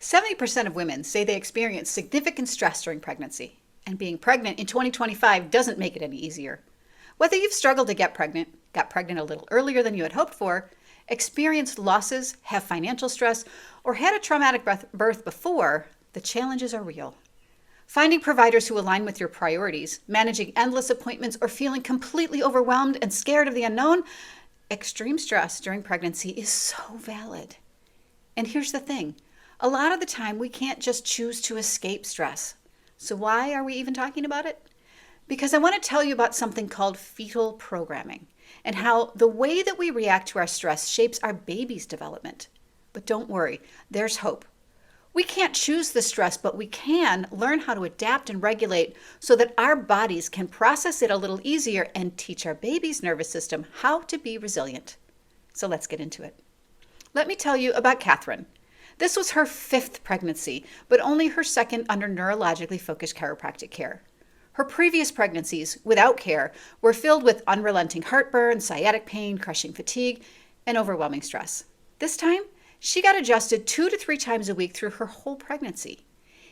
70% of women say they experience significant stress during pregnancy, and being pregnant in 2025 doesn't make it any easier. Whether you've struggled to get pregnant, got pregnant a little earlier than you had hoped for, experienced losses, have financial stress, or had a traumatic birth before, the challenges are real. Finding providers who align with your priorities, managing endless appointments, or feeling completely overwhelmed and scared of the unknown, extreme stress during pregnancy is so valid. And here's the thing. A lot of the time, we can't just choose to escape stress. So why are we even talking about it? Because I want to tell you about something called fetal programming and how the way that we react to our stress shapes our baby's development. But don't worry, there's hope. We can't choose the stress, but we can learn how to adapt and regulate so that our bodies can process it a little easier and teach our baby's nervous system how to be resilient. So let's get into it. Let me tell you about Catherine. This was her 5th pregnancy, but only her 2nd under neurologically focused chiropractic care. Her previous pregnancies, without care, were filled with unrelenting heartburn, sciatic pain, crushing fatigue, and overwhelming stress. This time, she got adjusted 2 to 3 times a week through her whole pregnancy.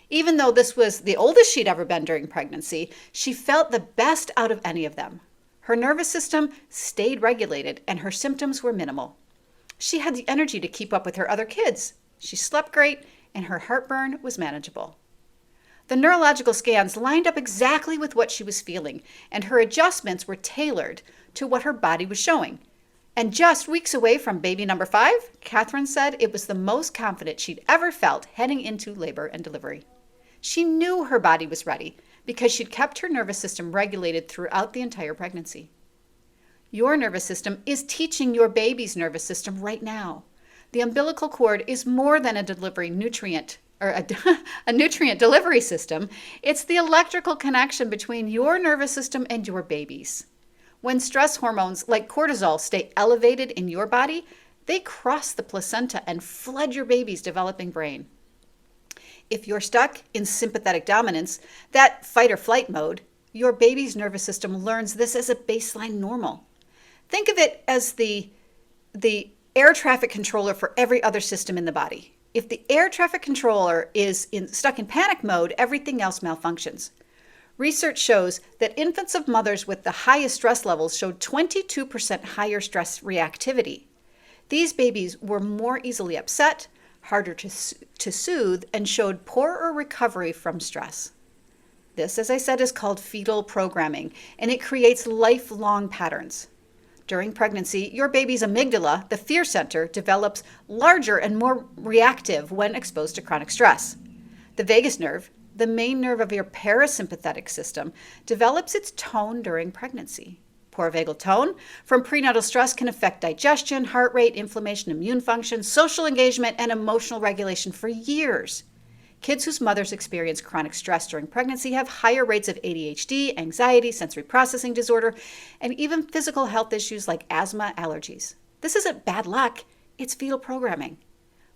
Even though this was the oldest she'd ever been during pregnancy, she felt the best out of any of them. Her nervous system stayed regulated, and her symptoms were minimal. She had the energy to keep up with her other kids. She slept great, and her heartburn was manageable. The neurological scans lined up exactly with what she was feeling, and her adjustments were tailored to what her body was showing. And just weeks away from baby number 5, Catherine said it was the most confident she'd ever felt heading into labor and delivery. She knew her body was ready because she'd kept her nervous system regulated throughout the entire pregnancy. Your nervous system is teaching your baby's nervous system right now. The umbilical cord is more than a delivery nutrient or a nutrient delivery system. It's the electrical connection between your nervous system and your baby's. When stress hormones like cortisol stay elevated in your body, they cross the placenta and flood your baby's developing brain. If you're stuck in sympathetic dominance, that fight or flight mode, your baby's nervous system learns this as a baseline normal. Think of it as the air traffic controller for every other system in the body. If the air traffic controller is stuck in panic mode, everything else malfunctions. Research shows that infants of mothers with the highest stress levels showed 22% higher stress reactivity. These babies were more easily upset, harder to soothe, and showed poorer recovery from stress. This, as I said, is called fetal programming, and it creates lifelong patterns. During pregnancy, your baby's amygdala, the fear center, develops larger and more reactive when exposed to chronic stress. The vagus nerve, the main nerve of your parasympathetic system, develops its tone during pregnancy. Poor vagal tone from prenatal stress can affect digestion, heart rate, inflammation, immune function, social engagement, and emotional regulation for years. Kids whose mothers experience chronic stress during pregnancy have higher rates of ADHD, anxiety, sensory processing disorder, and even physical health issues like asthma, allergies. This isn't bad luck, it's fetal programming.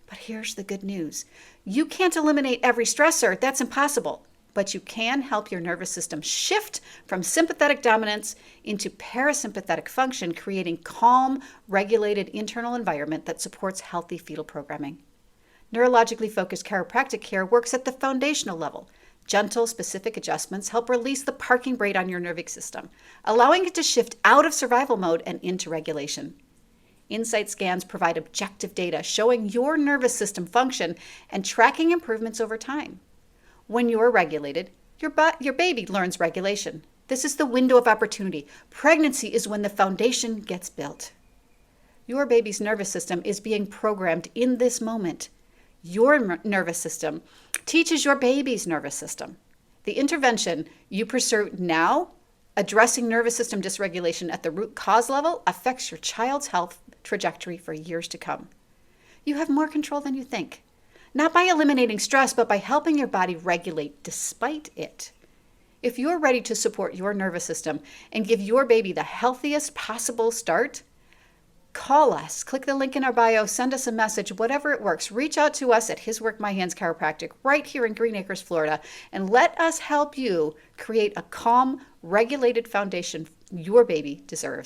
But here's the good news. You can't eliminate every stressor, that's impossible. But you can help your nervous system shift from sympathetic dominance into parasympathetic function, creating calm, regulated internal environment that supports healthy fetal programming. Neurologically focused chiropractic care works at the foundational level. Gentle, specific adjustments help release the parking brake on your nervous system, allowing it to shift out of survival mode and into regulation. Insight scans provide objective data showing your nervous system function and tracking improvements over time. When you're regulated, your baby learns regulation. This is the window of opportunity. Pregnancy is when the foundation gets built. Your baby's nervous system is being programmed in this moment. Your nervous system teaches your baby's nervous system. The intervention you pursue now, addressing nervous system dysregulation at the root cause level, affects your child's health trajectory for years to come. You have more control than you think, not by eliminating stress, but by helping your body regulate despite it. If you're ready to support your nervous system and give your baby the healthiest possible start, call us, click the link in our bio, send us a message, whatever it works. Reach out to us at His Work, My Hands Chiropractic right here in Green Acres, Florida, and let us help you create a calm, regulated foundation your baby deserves.